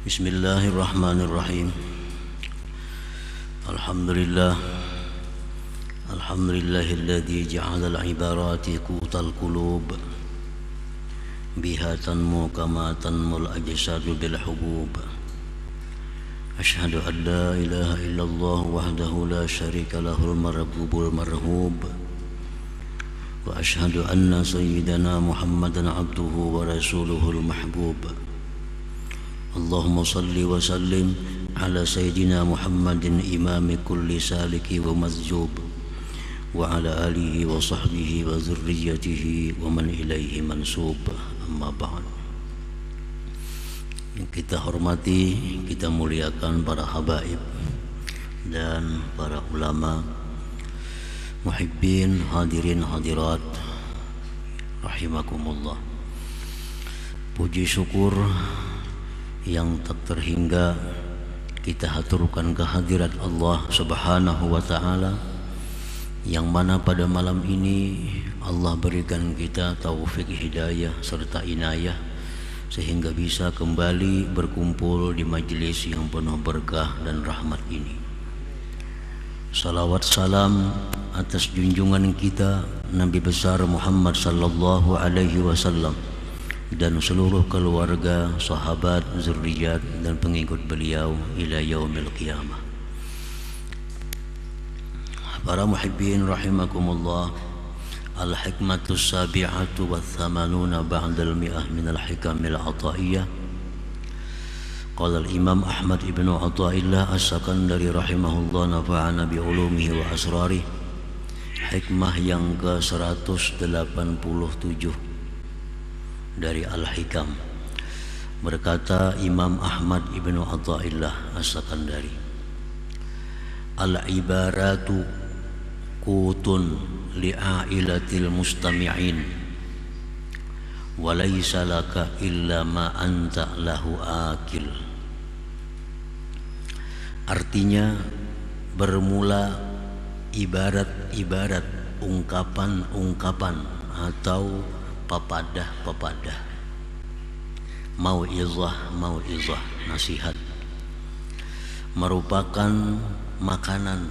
Bismillahirrahmanirrahim. Alhamdulillah. Alhamdulillahilladzi ja'ala al-ibarati qutal qulub biha tanmu kama tanmul ajsadu bil hubub. Asyhadu an la ilaha illallah wahdahu la syarika lahul marhubul marhub. Wa asyhadu anna sayyidana Muhammadan abduhu wa rasuluhul mahbub. Allahumma salli wa sallim ala sayyidina Muhammadin imami kulli saliki wa mazjub wa ala alihi wa sahbihi wa zurriyatihi wa man ilaihi mansub. Amma ba'd. Yang kita hormati, kita muliakan para habaib dan para ulama, muhibbin, hadirin hadirat rahimakumullah. Puji syukur yang tak terhingga kita haturkan kehadirat Allah Subhanahu wa ta'ala, yang mana pada malam ini Allah berikan kita taufik hidayah serta inayah sehingga bisa kembali berkumpul di majelis yang penuh berkah dan rahmat ini. Salawat salam atas junjungan kita Nabi besar Muhammad sallallahu alaihi wasallam dan seluruh keluarga, sahabat, zurriyat dan pengikut beliau ila yaumil qiyamah. Para muhibbin rahimakumullah, al-hikmatus sabi'atu wa thamanuna ba'dal mi'ah minal hikamil ataiyah. Qala al-imam Ahmad ibn Athaillah as-Sakandari rahimahullah, nafa'ana bi'ulumihi wa asrarih. Hikmah yang ke-187 dari Al-Hikam. Berkata Imam Ahmad ibn Athaillah as-Sakandari, al-ibaratu qutun li'ailatil mustami'in wa laysa laka illa ma anta lahu akil. Artinya, bermula ibarat-ibarat, ungkapan-ungkapan atau pepadah-pepadah, mau'izah, nasihat, merupakan makanan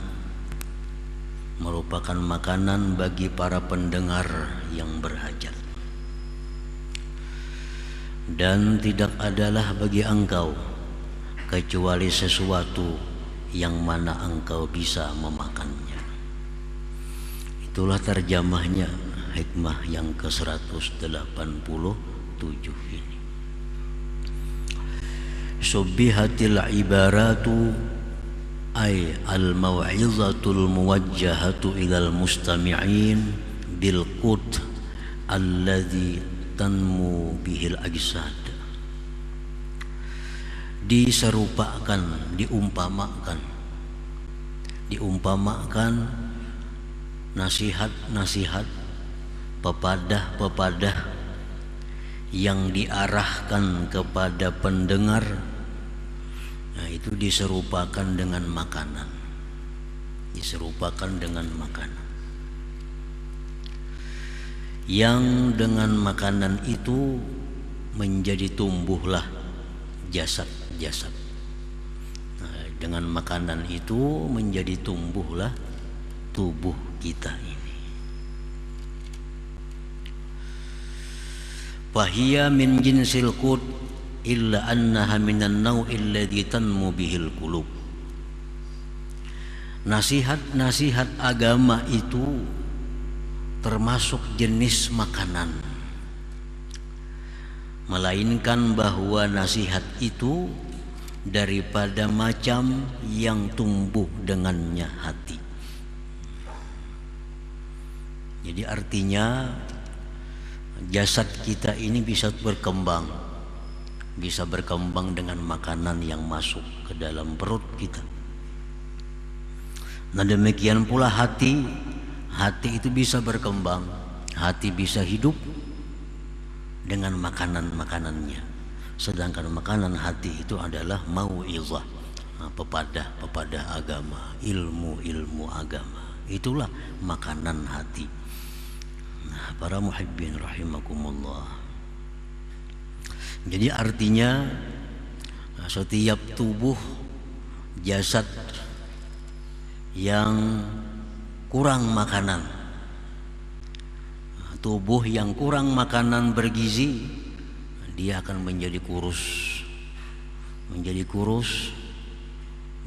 bagi para pendengar yang berhajat. Dan tidak adalah bagi engkau kecuali sesuatu yang mana engkau bisa memakannya. Itulah terjemahnya hikmah yang ke-187 ini. Subbihatil ibaratu ay al-mau'izatul muwajjahatu ilal mustami'in bil qut alladhi tanmu bihil ajsad. Diserupakan, diumpamakan nasihat-nasihat, pepadah-pepadah yang diarahkan kepada pendengar. Nah, itu diserupakan dengan makanan. Yang dengan makanan itu menjadi tumbuhlah jasad-jasad. Nah, dengan makanan itu menjadi tumbuhlah tubuh kita ini. Fahiya min jinsil qut illa annaha minan naw'il ladzi tanmu bihil qulub. Nasihat-nasihat agama itu termasuk jenis makanan, melainkan bahwa nasihat itu daripada macam yang tumbuh dengannya hati. Jadi artinya jasad kita ini bisa berkembang dengan makanan yang masuk ke dalam perut kita. Nah, demikian pula hati itu bisa berkembang, hati bisa hidup dengan makanan-makanannya. Sedangkan makanan hati itu adalah mau'izah, pepadah agama, ilmu agama. Itulah makanan hati. Nah, para muhibbin rahimakumullah. Jadi artinya Setiap tubuh jasad yang kurang makanan, tubuh yang kurang makanan bergizi, dia akan menjadi kurus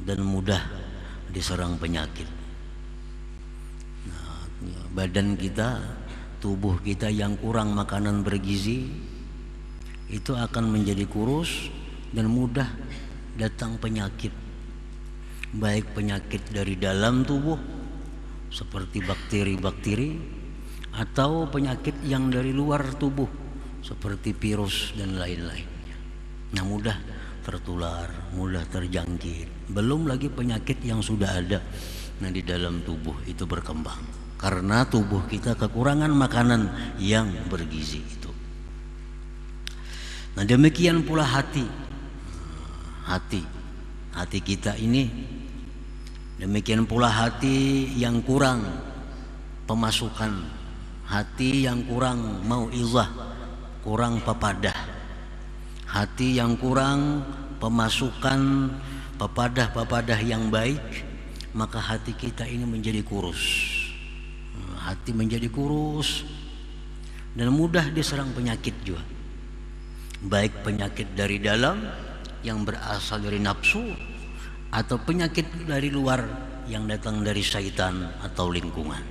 dan mudah diserang penyakit. Badan kita, tubuh kita yang kurang makanan bergizi itu akan menjadi kurus dan mudah datang penyakit, baik penyakit dari dalam tubuh seperti bakteri-bakteri atau penyakit yang dari luar tubuh seperti virus dan lain-lainnya. Nah, mudah tertular, mudah terjangkit. Belum lagi penyakit yang sudah ada di dalam tubuh itu berkembang karena tubuh kita kekurangan makanan yang bergizi itu. Nah, demikian pula hati kita ini, demikian pula hati yang kurang pemasukan, hati yang kurang mau'izah, kurang pepadah, hati yang kurang pemasukan pepadah yang baik, maka hati kita ini menjadi kurus. Hati menjadi kurus dan mudah diserang penyakit juga, baik penyakit dari dalam yang berasal dari nafsu atau penyakit dari luar yang datang dari syaitan atau lingkungan.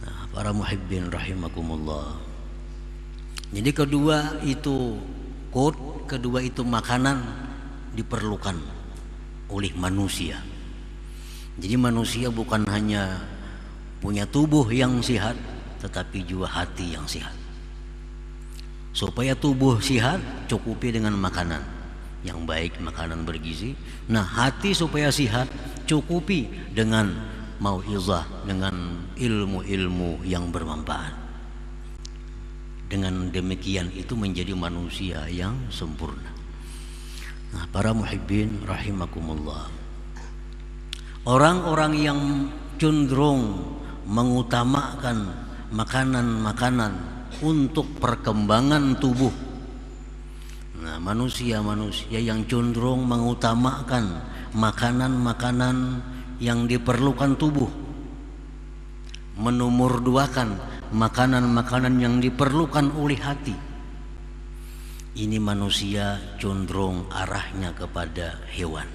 Nah, para muhibbin rahimakumullah. Jadi kedua itu makanan diperlukan oleh manusia. Jadi manusia bukan hanya punya tubuh yang sehat, tetapi juga hati yang sehat. Supaya tubuh sehat, cukupi dengan makanan yang baik, makanan bergizi. Nah, hati supaya sehat, cukupi dengan mau'izah, dengan ilmu-ilmu yang bermanfaat. Dengan demikian itu menjadi manusia yang sempurna. Nah, para muhibbin rahimakumullah, orang-orang yang cenderung mengutamakan makanan-makanan untuk perkembangan tubuh. Nah, manusia yang cenderung mengutamakan makanan-makanan yang diperlukan tubuh, menomorduakan makanan-makanan yang diperlukan oleh hati. Ini manusia cenderung arahnya kepada hewan.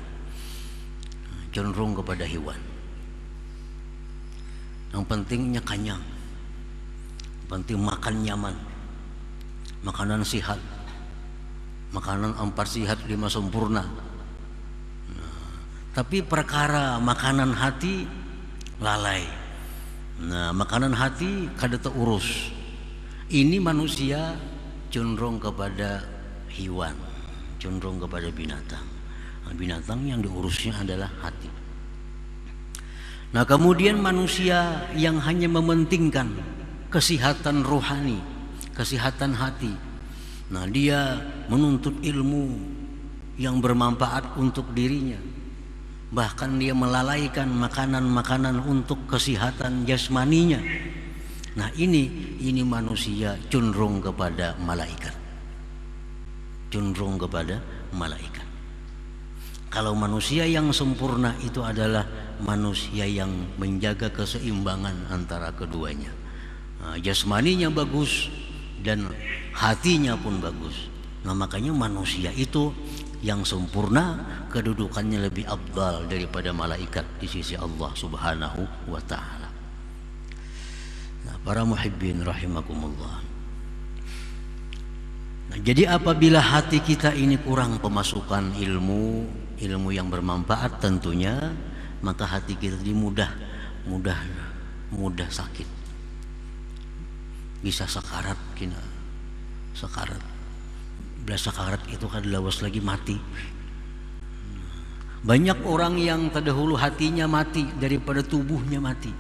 Cenderung kepada hewan. Yang pentingnya kenyang, penting makan nyaman, makanan sehat, makanan 4 sehat 5 sempurna. Nah, tapi perkara makanan hati lalai. Nah, makanan hati kada terurus. Ini manusia cenderung kepada hewan, cenderung kepada binatang. Nah, binatang yang diurusnya adalah hati. Nah, kemudian manusia yang hanya mementingkan kesehatan rohani, kesehatan hati. Nah, dia menuntut ilmu yang bermanfaat untuk dirinya. Bahkan dia melalaikan makanan-makanan untuk kesehatan jasmaninya. Nah, ini manusia cenderung kepada malaikat. Cenderung kepada malaikat. Kalau manusia yang sempurna itu adalah manusia yang menjaga keseimbangan antara keduanya. Nah, jasmaninya bagus dan hatinya pun bagus. Nah, makanya manusia itu yang sempurna kedudukannya lebih afdal daripada malaikat di sisi Allah Subhanahu wa taala. Nah, para muhibbin rahimakumullah. Nah, jadi apabila hati kita ini kurang pemasukan ilmu yang bermanfaat tentunya, maka hati kita ini mudah sakit. Bisa sakarat kina. Sakarat. Bila sakarat itu kan lawas lagi mati. Banyak orang yang terdahulu hatinya mati daripada tubuhnya mati.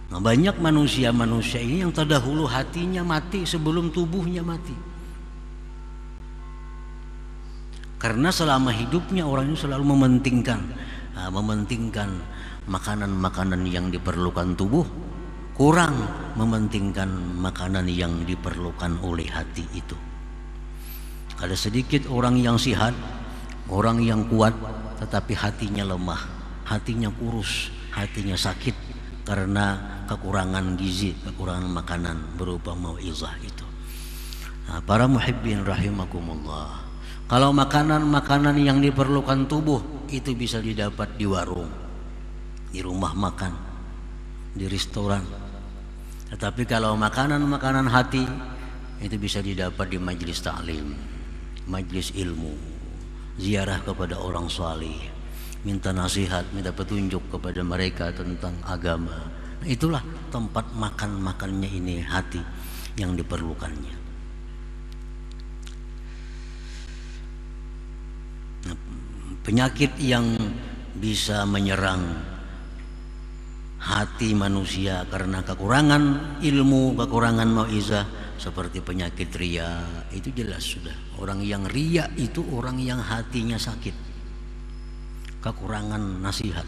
Nah, banyak manusia ini yang terdahulu hatinya mati sebelum tubuhnya mati. Karena selama hidupnya orang ini selalu mementingkan makanan-makanan yang diperlukan tubuh, kurang mementingkan makanan yang diperlukan oleh hati itu. Ada sedikit orang yang sihat, orang yang kuat, tetapi hatinya lemah, hatinya kurus, hatinya sakit karena kekurangan gizi, kekurangan makanan berupa mau'izah itu. Nah, para muhibbin rahimakumullah, kalau makanan-makanan yang diperlukan tubuh itu bisa didapat di warung, di rumah makan, di restoran. Tetapi kalau makanan-makanan hati itu bisa didapat di majelis ta'lim, majelis ilmu, ziarah kepada orang salih, minta nasihat, minta petunjuk kepada mereka tentang agama. Nah, itulah tempat makan-makannya ini hati yang diperlukannya. Nah, penyakit yang bisa menyerang hati manusia karena kekurangan ilmu, kekurangan mau'izah, seperti penyakit ria, itu jelas sudah. Orang yang ria itu orang yang hatinya sakit, kekurangan nasihat,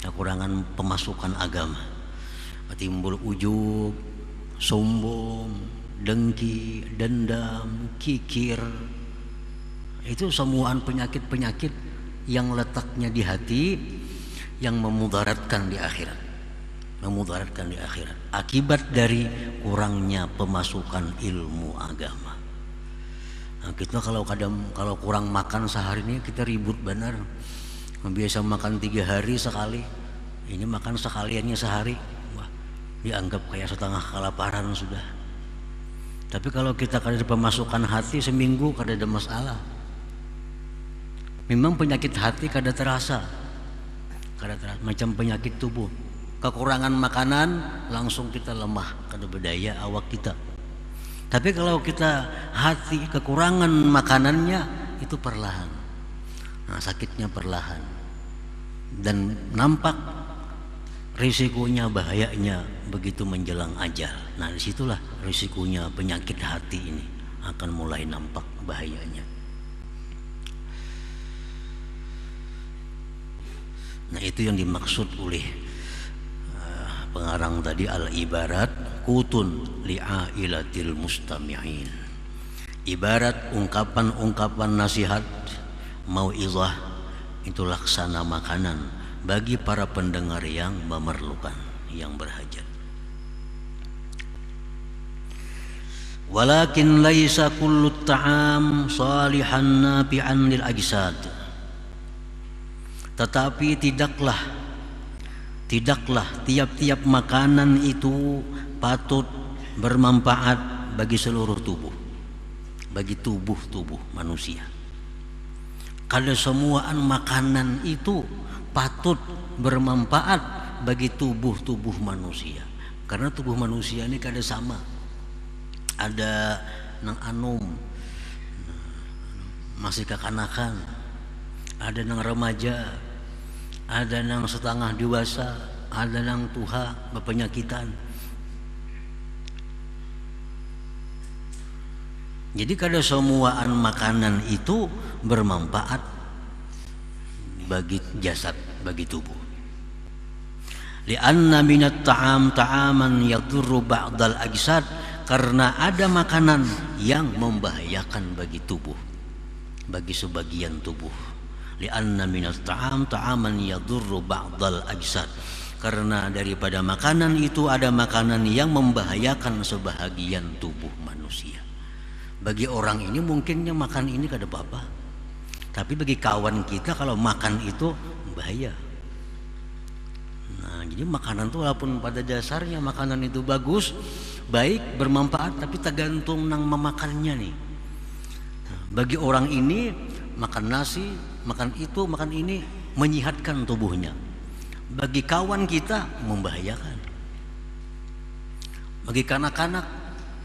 kekurangan pemasukan agama, timbul ujub, sombong, dengki, dendam, kikir. Itu semuaan penyakit-penyakit yang letaknya di hati, yang memudaratkan di akhirat, memudaratkan di akhirat akibat dari kurangnya pemasukan ilmu agama. Nah, kita kalau kurang makan sehari ini kita ribut benar. Biasa makan 3 hari sekali, ini makan sekaliannya sehari, wah, dianggap kayak setengah kelaparan sudah. Tapi kalau kita kada ada pemasukan hati seminggu kada ada masalah. Memang penyakit hati kada terasa, macam penyakit tubuh. Kekurangan makanan langsung kita lemah, kada berdaya awak kita. Tapi kalau kita hati kekurangan makanannya itu perlahan, nah, sakitnya perlahan, dan nampak risikonya, bahayanya begitu menjelang ajal. Nah, disitulah risikonya penyakit hati ini akan mulai nampak bahayanya. Nah, itu yang dimaksud oleh pengarang tadi, al-ibarat kutun li'ailatil mustami'in. Ibarat ungkapan-ungkapan nasihat, mau'izah itu laksana makanan bagi para pendengar yang memerlukan, yang berhajat. Walakin laisa kullu ta'am salihan nafi'an lil ajsad. Tetapi tidaklah tiap-tiap makanan itu patut bermanfaat bagi seluruh tubuh, bagi tubuh manusia. Kada semuaan makanan itu patut bermanfaat bagi tubuh manusia, karena tubuh manusia ini kada sama. Ada nang anum masih kekanakan, ada nang remaja, ada nang setengah dewasa, ada nang tua berpenyakitan. Jadi kada semuaan makanan itu bermanfaat bagi jasad, bagi tubuh. Lianna minat ta'am ta'aman yadurru ba'dal ajsad, karena ada makanan yang membahayakan bagi tubuh, bagi sebagian tubuh. Lianna minat ta'am ta'aman yadurru ba'dal ajsad, karena daripada makanan itu ada makanan yang membahayakan sebahagian tubuh manusia. Bagi orang ini mungkinnya makan ini kada apa-apa, tapi bagi kawan kita kalau makan itu bahaya. Nah, jadi makanan itu walaupun pada dasarnya makanan itu bagus, baik, bermanfaat, tapi tergantung nang memakannya nih. Nah, bagi orang ini makan nasi, makan itu, makan ini menyehatkan tubuhnya. Bagi kawan kita membahayakan. Bagi kanak-kanak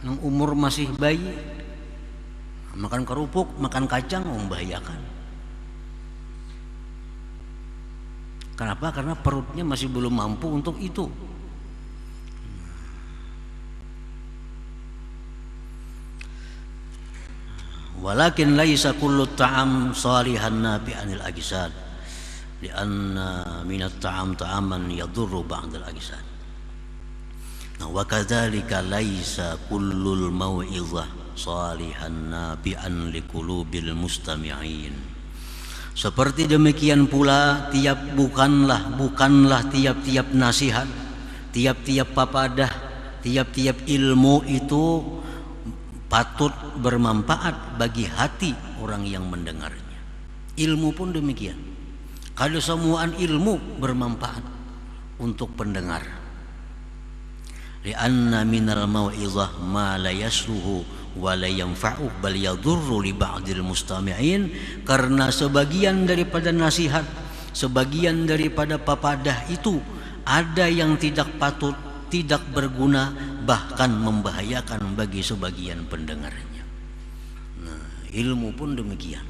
yang umur masih bayi, makan kerupuk, makan kacang membahayakan. Kenapa? Karena perutnya masih belum mampu untuk itu. Walakin laisa kullu ta'am salihan nafi'anil ajsad, lianna minat ta'am ta'aman yadurru ba'dal ajsad. Nah, wa kadzalika laisa kullul mau'izah salihan nabi'an liqulubil mustami'in. Seperti demikian pula bukanlah tiap-tiap nasihat, tiap-tiap papadah, tiap-tiap ilmu itu patut bermanfaat bagi hati orang yang mendengarnya. Ilmu pun demikian. Kalau semuaan ilmu bermanfaat untuk pendengar. Lianna minal mau'izah ma la yasluhu wa la yanfa'u bal yadurru li ba'dil mustami'in, karena sebagian daripada nasihat, sebagian daripada papadah itu ada yang tidak patut, tidak berguna, bahkan membahayakan bagi sebagian pendengarnya. Nah, ilmu pun demikian.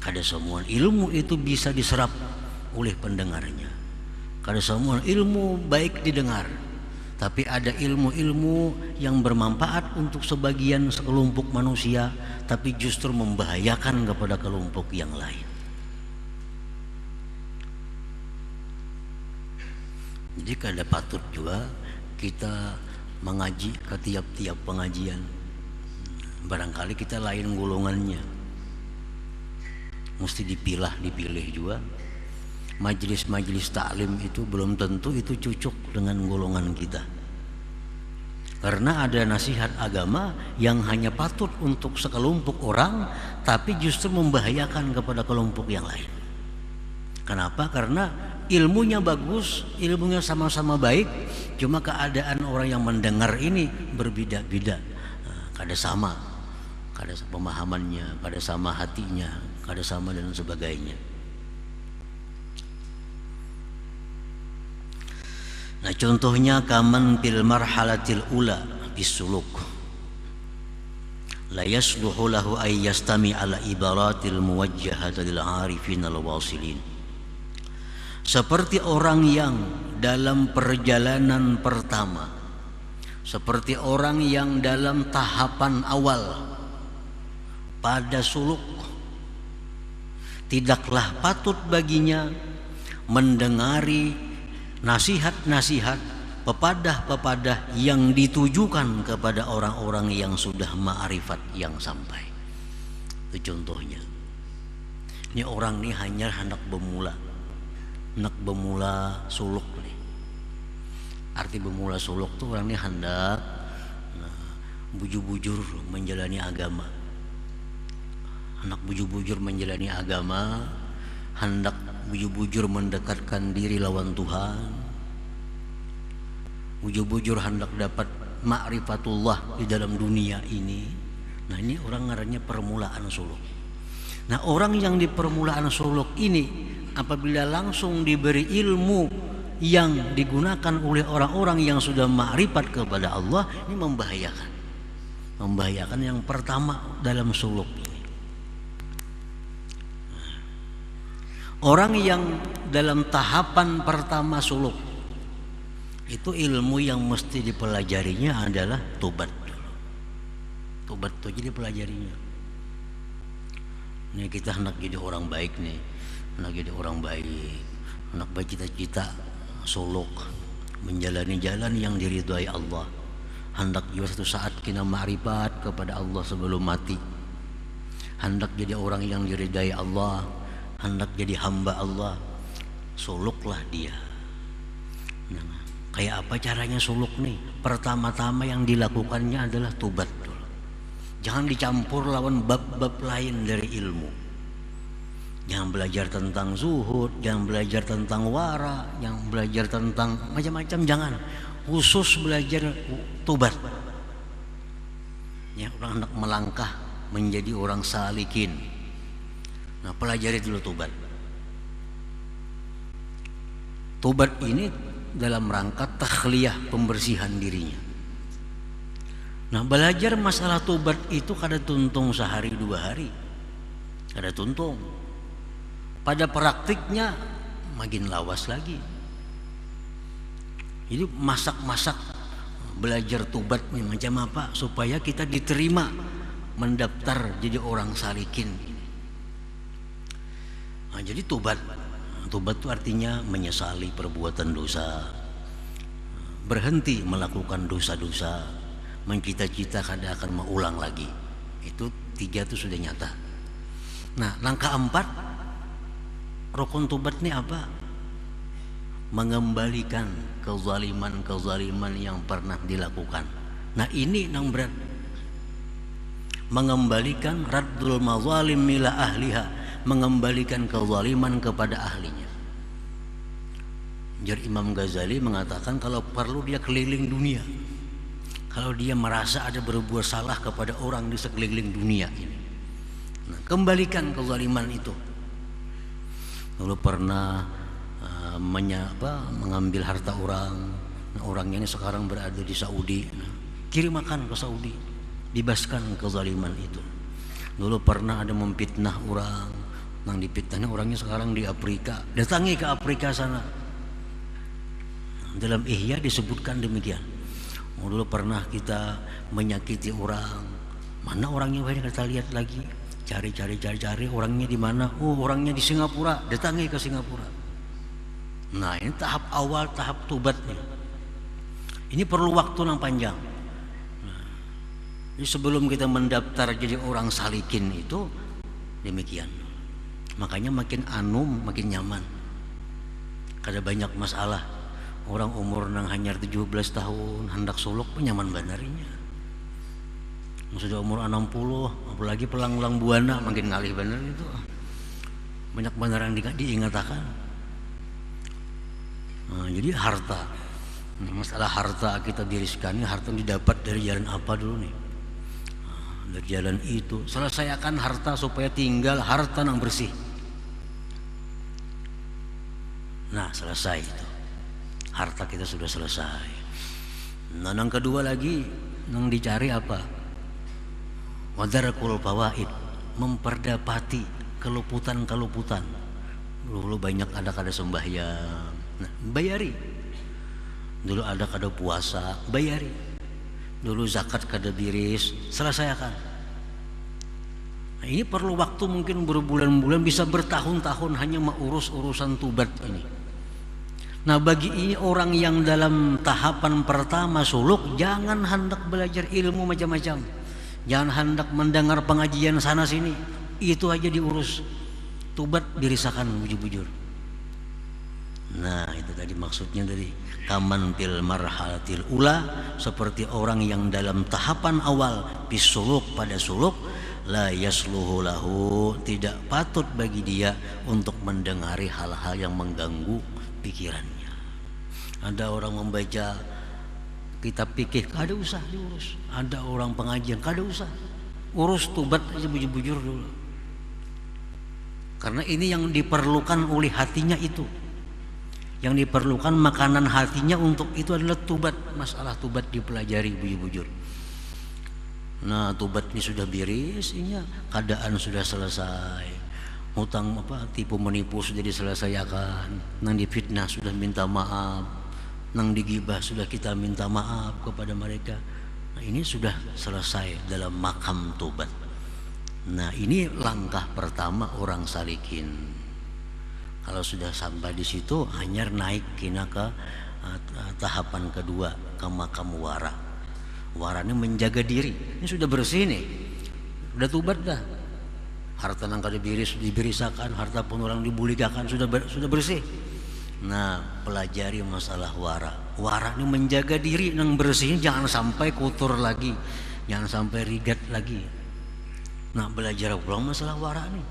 Kada semua ilmu itu bisa diserap oleh pendengarnya. Kada semua ilmu baik didengar. Tapi ada ilmu-ilmu yang bermanfaat untuk sekelompok manusia, tapi justru membahayakan kepada kelompok yang lain. Jadi kada patut juga kita mengaji ke tiap-tiap pengajian. Barangkali kita lain golongannya, mesti dipilih juga. Majelis-majelis taklim itu belum tentu itu cocok dengan golongan kita, karena ada nasihat agama yang hanya patut untuk sekelompok orang, tapi justru membahayakan kepada kelompok yang lain. Kenapa? Karena ilmunya bagus, ilmunya sama-sama baik, cuma keadaan orang yang mendengar ini berbeda-beda. Kada sama pemahamannya, kada sama hatinya, kada sama dan sebagainya. Nah, contohnya kaman fil marhalatil ula bisuluk la yasluhu lahu ay yastami ala ibaratil muwajjahati lil arifin al wasilin. Seperti orang yang dalam perjalanan pertama, seperti orang yang dalam tahapan awal pada suluk, tidaklah patut baginya mendengari nasihat-nasihat, pepadah-pepadah yang ditujukan kepada orang-orang yang sudah ma'rifat yang sampai. Itu contohnya. Ini orang ini hanya hendak bermula suluk nih. Arti bermula suluk tuh orang ini hendak bujur-bujur menjalani agama. Hendak bujur-bujur menjalani agama, hendak bujur-bujur mendekatkan diri lawan Tuhan, bujur-bujur hendak dapat ma'rifatullah di dalam dunia ini. Nah, ini orang ngarannya permulaan suluk. Nah, orang yang di permulaan suluk ini apabila langsung diberi ilmu yang digunakan oleh orang-orang yang sudah ma'rifat kepada Allah, ini membahayakan yang pertama dalam suluk ini. Orang yang dalam tahapan pertama suluk itu ilmu yang mesti dipelajarinya adalah tobat dulu. Tobat itu jadi pelajarinya. Nih kita hendak jadi orang baik nih, hendak jadi orang baik, hendak bercita-cita suluk menjalani jalan yang diridhai Allah, hendak juga suatu saat kita ma'rifat kepada Allah sebelum mati, hendak jadi orang yang diridhai Allah, hendak jadi hamba Allah. Suluklah dia. Nah, kayak apa caranya suluk nih? Pertama-tama yang dilakukannya adalah tobat dulu. Jangan dicampur lawan bab-bab lain dari ilmu. Jangan belajar tentang zuhud, jangan belajar tentang wara, jangan belajar tentang macam-macam, jangan. Khusus belajar tobat. Ya, orang hendak melangkah menjadi orang salikin. Nah, pelajari dulu tobat. Tobat ini dalam rangka takhliyah, pembersihan dirinya. Nah, belajar masalah tobat itu kada tuntung sehari dua hari, kada tuntung. Pada praktiknya makin lawas lagi. Jadi masak-masak belajar tobat nih macam apa supaya kita diterima mendaftar jadi orang salikin. Nah, jadi tobat itu artinya menyesali perbuatan dosa, berhenti melakukan dosa-dosa, mencita-cita kada akan mengulang lagi. Itu 3 itu sudah nyata. Nah, langkah 4 rukun tobat ini apa? Mengembalikan kezaliman yang pernah dilakukan. Nah, ini yang berat. Mengembalikan raddul mazalim ila ahliha, mengembalikan kezaliman kepada ahlinya. Jadi Imam Ghazali mengatakan kalau perlu dia keliling dunia. Kalau dia merasa ada berbuat salah kepada orang di sekeliling dunia ini. Nah, kembalikan kezaliman itu. Lalu pernah mengambil harta orang. Nah, orangnya ini sekarang berada di Saudi. Nah, kirimkan ke Saudi, bebaskan kezaliman itu. Dulu pernah ada memfitnah orang. Nang dipitnahnya orangnya sekarang di Afrika. Datangi ke Afrika sana. Dalam Ihya disebutkan demikian. Dulu pernah kita menyakiti orang, mana orangnya? Kita lihat lagi, cari orangnya di mana? Oh, orangnya di Singapura. Datangi ke Singapura. Nah, ini tahap awal, tahap tobatnya. Ini perlu waktu yang panjang. Nah, jadi sebelum kita mendaftar jadi orang salikin itu demikian. Makanya makin anum makin nyaman. Kada banyak masalah. Orang umur nang hanya 17 tahun hendak suluk nyaman banarinya. Sudah umur 60, apalagi pelang-pelang buana makin ngalih bener itu. Banyak bener yang diingatakan. Nah, jadi harta. Masalah harta kita diriskan, harta didapat dari jalan apa dulu nih? Nah, dari jalan itu selesaikan harta supaya tinggal harta yang bersih. Nah, selesai itu. Harta kita sudah selesai. Nah, yang kedua lagi yang dicari apa? Wadarakul fawaid, memperdapati keluputan. Dulu banyak ada kada sembahyang, nah, bayari. Dulu ada kada puasa, bayari. Dulu zakat kada biris, selesaikan. Nah, ini perlu waktu mungkin berbulan-bulan, bisa bertahun-tahun hanya mengurus urusan tobat ini. Nah, bagi ini orang yang dalam tahapan pertama suluk, jangan hendak belajar ilmu macam-macam, jangan hendak mendengar pengajian sana sini, itu aja diurus. Tobat dirisakan bujur-bujur. Nah, itu tadi maksudnya dari kaman fil marhalatil ula, seperti orang yang dalam tahapan awal bisuluk, pada suluk, la yasluhu lahu, tidak patut bagi dia untuk mendengari hal-hal yang mengganggu pikirannya. Ada orang membaca kitab fikih, kada usah diurus. Ada orang pengajian, kada usah. Urus tobat aja bujur-bujur dulu. Karena ini yang diperlukan oleh hatinya itu. Yang diperlukan makanan hatinya untuk itu adalah tobat. Masalah tobat dipelajari bujur-bujur. Nah, tobat ini sudah beres, keadaan sudah selesai. Hutang tipu menipu sudah diselesaikan, nang difitnah sudah minta maaf, nang digibah sudah kita minta maaf kepada mereka. Nah, ini sudah selesai dalam makam tobat. Nah, ini langkah pertama orang salikin. Kalau sudah sampai di situ, hanya naik kina ke tahapan kedua, ke makam wara. Wara ini menjaga diri. Ini sudah bersih nih, sudah tobat dah. Harta nang kada diberisakan, harta pun orang dibulikakan, sudah bersih. Nah, pelajari masalah wara. Wara ini menjaga diri nang bersih, jangan sampai kotor lagi, jangan sampai rigat lagi. Nah, belajar ulang masalah wara nih.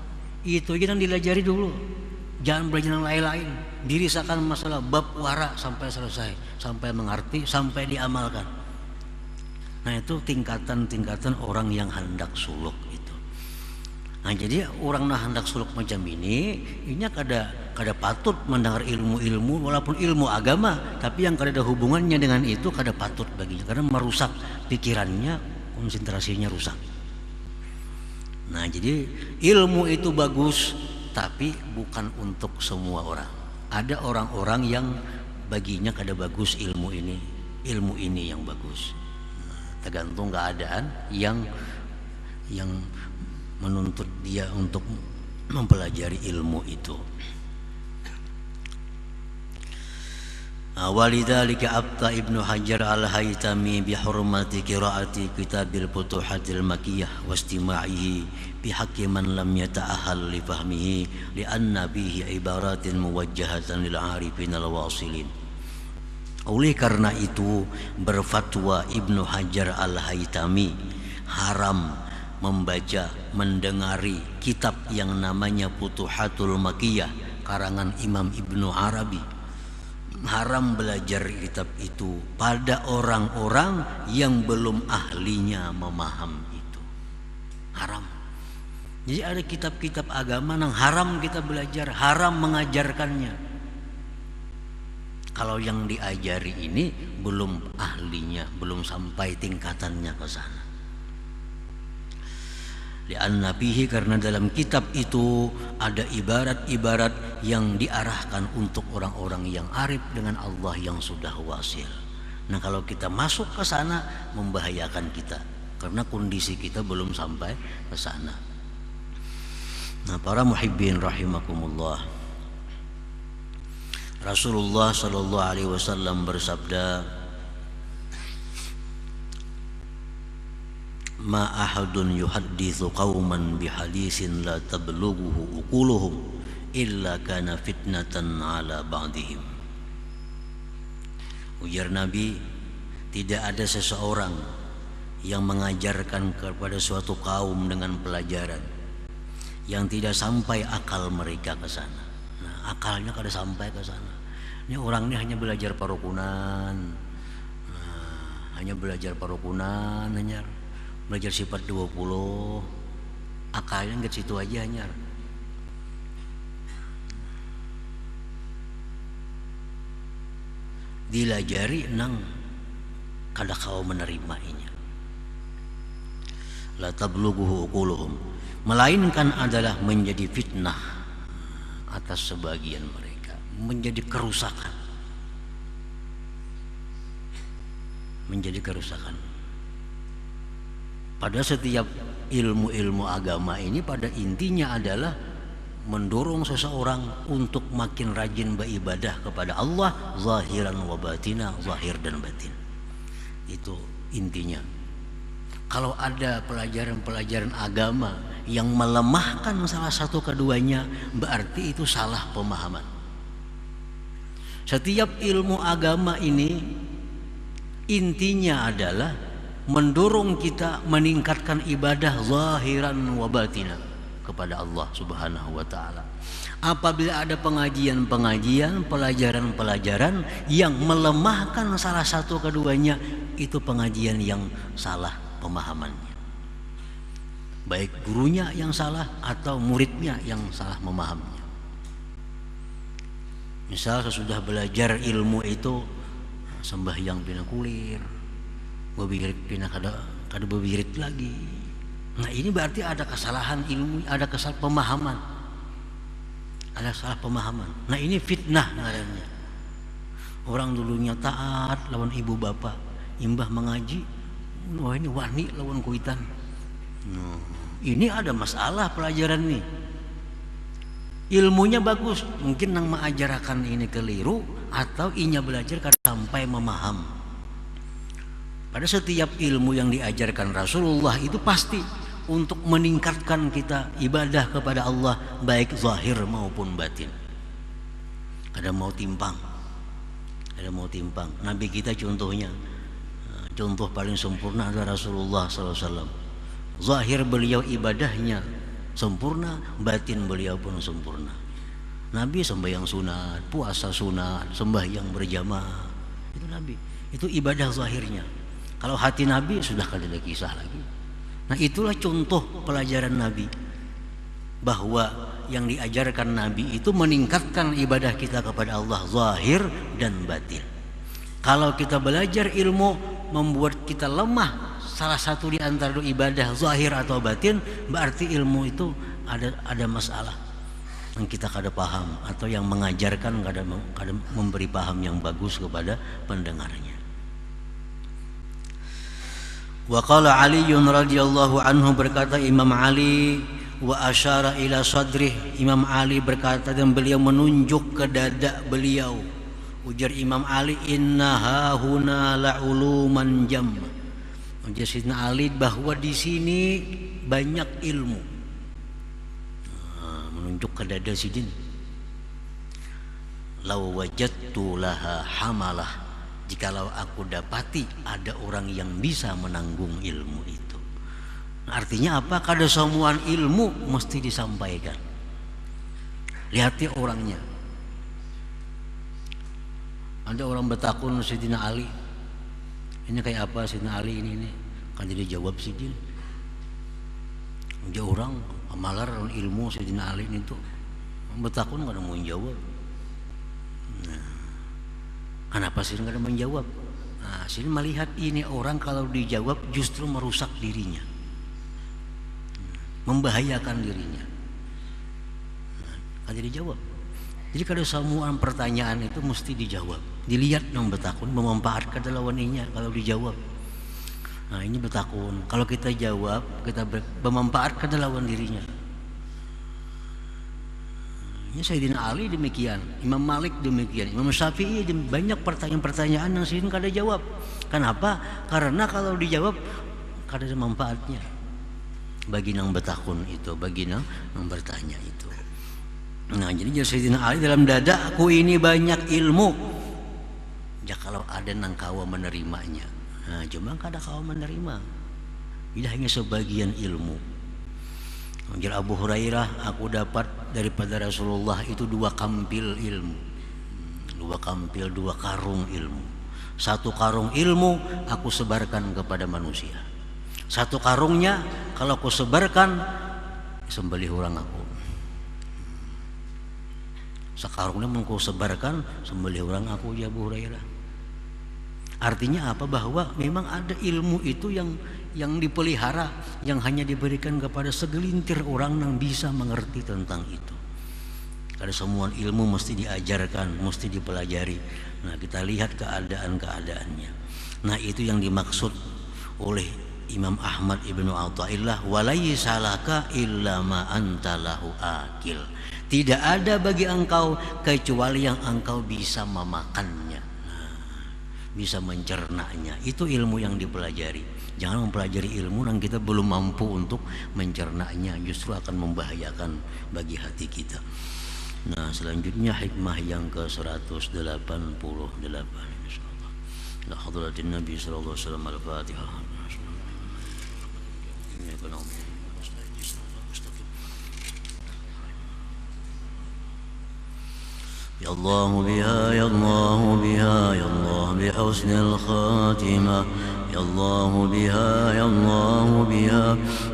Itu aja yang dilajari dulu. Jangan belajar yang lain-lain. Dirisakan masalah bab wara sampai selesai, sampai mengerti, sampai diamalkan. Nah, itu tingkatan-tingkatan orang yang hendak suluk itu. Nah, jadi orang nah hendak suluk macam ini kada patut mendengar ilmu-ilmu, walaupun ilmu agama, tapi yang kada ada hubungannya dengan itu kada patut baginya, karena merusak pikirannya, konsentrasinya rusak. Nah, jadi ilmu itu bagus, tapi bukan untuk semua orang. Ada orang-orang yang baginya kada bagus ilmu ini yang bagus. Nah, tergantung keadaan yang menuntut dia untuk mempelajari ilmu itu. Walidzalika abta Ibnu Hajar al-Haytami bihurmati qiraati kitabil Futuhatil Makkiyah wa istima'ihi bihaqqi man lam yata'ahhal li fahmihi li'anna bihi ibaratin muwajjahatan lil 'arifin al-wasilin. Oleh karena itu berfatwa Ibnu Hajar al-Haytami haram membaca, mendengari kitab yang namanya Futuhatul Makkiyah karangan Imam Ibnu Arabi. Haram belajar kitab itu pada orang-orang yang belum ahlinya memaham itu. Haram. Jadi ada kitab-kitab agama yang haram kita belajar, haram mengajarkannya. Kalau yang diajari ini belum ahlinya, belum sampai tingkatannya ke sana. Li'anna fihi, karena dalam kitab itu ada ibarat-ibarat yang diarahkan untuk orang-orang yang arif dengan Allah yang sudah wasil. Nah, kalau kita masuk ke sana membahayakan kita karena kondisi kita belum sampai ke sana. Nah, para muhibbin rahimakumullah, Rasulullah sallallahu alaihi wasallam bersabda, ma ahadun yuhadditsu qauman bihadisin la tablughuhu uquluhum illa kana fitnatan ala ba'dihim. Ujar Nabi, tidak ada seseorang yang mengajarkan kepada suatu kaum dengan pelajaran yang tidak sampai akal mereka ke sana. Nah, akalnya kada sampai ke sana. Ini orang ini hanya belajar parukunan, hanya belajar parukunan, hanya belajar sifat 20, akalnya nggak situ aja nyar. Dilajari nang kada kau menerimainya. La tablughuhu uquluhum, melainkan adalah menjadi fitnah atas sebagian mereka, menjadi kerusakan. Menjadi kerusakan. Pada setiap ilmu-ilmu agama ini pada intinya adalah mendorong seseorang untuk makin rajin beribadah kepada Allah zahiran wa batina, zahir dan batin. Itu intinya. Kalau ada pelajaran-pelajaran agama yang melemahkan salah satu keduanya, berarti itu salah pemahaman. Setiap ilmu agama ini intinya adalah mendorong kita meningkatkan ibadah zahiran wa batina kepada Allah Subhanahu wa taala. Apabila ada pengajian-pengajian, pelajaran-pelajaran yang melemahkan salah satu keduanya, itu pengajian yang salah pemahamannya. Baik gurunya yang salah atau muridnya yang salah memahaminya. Misal sesudah belajar ilmu itu sembahyang pina kulir, bebirit pina kada bebirit lagi. Nah, ini berarti ada kesalahan ilmu, ada kesalahan pemahaman. Ada salah pemahaman. Nah, ini fitnah ngarannya. Orang dulunya taat lawan ibu bapak, imbah mengaji, wah ini wani lawan kuitan. Ini ada masalah pelajaran nih. Ilmunya bagus, mungkin nang mengajarkan ini keliru atau inya belajar kada sampai memaham. Pada setiap ilmu yang diajarkan Rasulullah itu pasti untuk meningkatkan kita ibadah kepada Allah baik zahir maupun batin. Kada mau timpang. Kada mau timpang. Nabi kita contohnya, contoh paling sempurna adalah Rasulullah SAW. Zahir beliau ibadahnya sempurna, batin beliau pun sempurna. Nabi sembahyang sunat, puasa sunat, sembahyang berjamaah. Itu Nabi. Itu ibadah zahirnya. Kalau hati Nabi sudah kada ada kisah lagi. Nah, itulah contoh pelajaran Nabi, bahwa yang diajarkan Nabi itu meningkatkan ibadah kita kepada Allah zahir dan batin. Kalau kita belajar ilmu membuat kita lemah salah satu di antara ibadah zahir atau batin, berarti ilmu itu ada masalah yang kita kada paham, atau yang mengajarkan kada memberi paham yang bagus kepada pendengarnya. Wa qala Ali radhiyallahu anhu, berkata Imam Ali, wa asyara ila sadrih, Imam Ali berkata dan beliau menunjuk ke dada beliau, Ujar Imam Ali, innaha huna la'uluman jamma. Ujar Sayyidina Ali bahwa di sini banyak ilmu. Menunjuk ke dada Sidin. Law wajadtu laha hamalah, jikalau aku dapati ada orang yang bisa menanggung ilmu itu. Artinya apa? Kada semua ilmu mesti disampaikan. Lihati orangnya. Ada orang bertakun Sayyidina Ali, ini kayak apa Sayyidina Ali ini? Kan jadi jawab Sidin. Dia orang amalar ilmu Sayyidina Ali itu bertakun kada mau jawab. Nah, kenapa Sidin kada menjawab? Nah, Sidin melihat ini orang kalau dijawab justru merusak dirinya, membahayakan dirinya. Nah, kan jadi jawab. Jadi kalau semua pertanyaan itu mesti dijawab. Dilihat nang bertakun memanfaatkan lawannya kalau dijawab. Nah ini bertakun. Kalau kita jawab, kita memanfaatkan lawan dirinya. Ini Sayyidina Ali demikian, Imam Malik demikian, Imam Syafi'i banyak pertanyaan-pertanyaan yang Sayyidina kada jawab. Kenapa? Karena kalau dijawab kada ada manfaatnya bagi nang bertakun itu, bagi nang bertanya itu. Nah jadi Sayyidina Ali dalam dadaku ini banyak ilmu. Ya kalau ada nang kawa menerimanya. Nah cuma kada kawa menerima. Ini hanya sebagian ilmu. Anjir Abu Hurairah, aku dapat daripada Rasulullah itu 2 kampil ilmu. 2 kampil, 2 karung ilmu. 1 karung ilmu aku sebarkan kepada manusia. 1 karungnya kalau aku sebarkan sembelih orang aku. Sekarungnya mau kau sebarkan sembelih orang aku, ya Abu Hurairah. Artinya apa? Bahwa memang ada ilmu itu yang dipelihara, yang hanya diberikan kepada segelintir orang yang bisa mengerti tentang itu. Karena semua ilmu mesti diajarkan, mesti dipelajari. Nah kita lihat keadaan-keadaannya. Nah itu yang dimaksud oleh Imam Ahmad ibnu Athaillah, walaysa laka illa ma anta lahu akil. Tidak ada bagi engkau kecuali yang engkau bisa memakannya, bisa mencernanya. Itu ilmu yang dipelajari. Jangan mempelajari ilmu yang kita belum mampu untuk mencernanya, justru akan membahayakan bagi hati kita. Nah selanjutnya hikmah yang ke-188, insyaallah. La hadratin Nabi sallallahu alaihi wasallam, al-Fatihah. يا الله بها يا الله بها يا الله بحسن الخاتمة، يا الله بها يا الله بها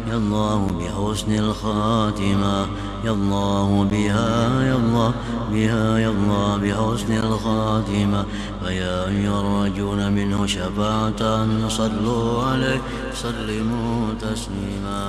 يا الله بحسن الخاتمة، يا الله بها يا الله بها يا الله بحسن الخاتمة. فيا أيها الرجون منه شفاعة صلوا عليه سلموا تسليما.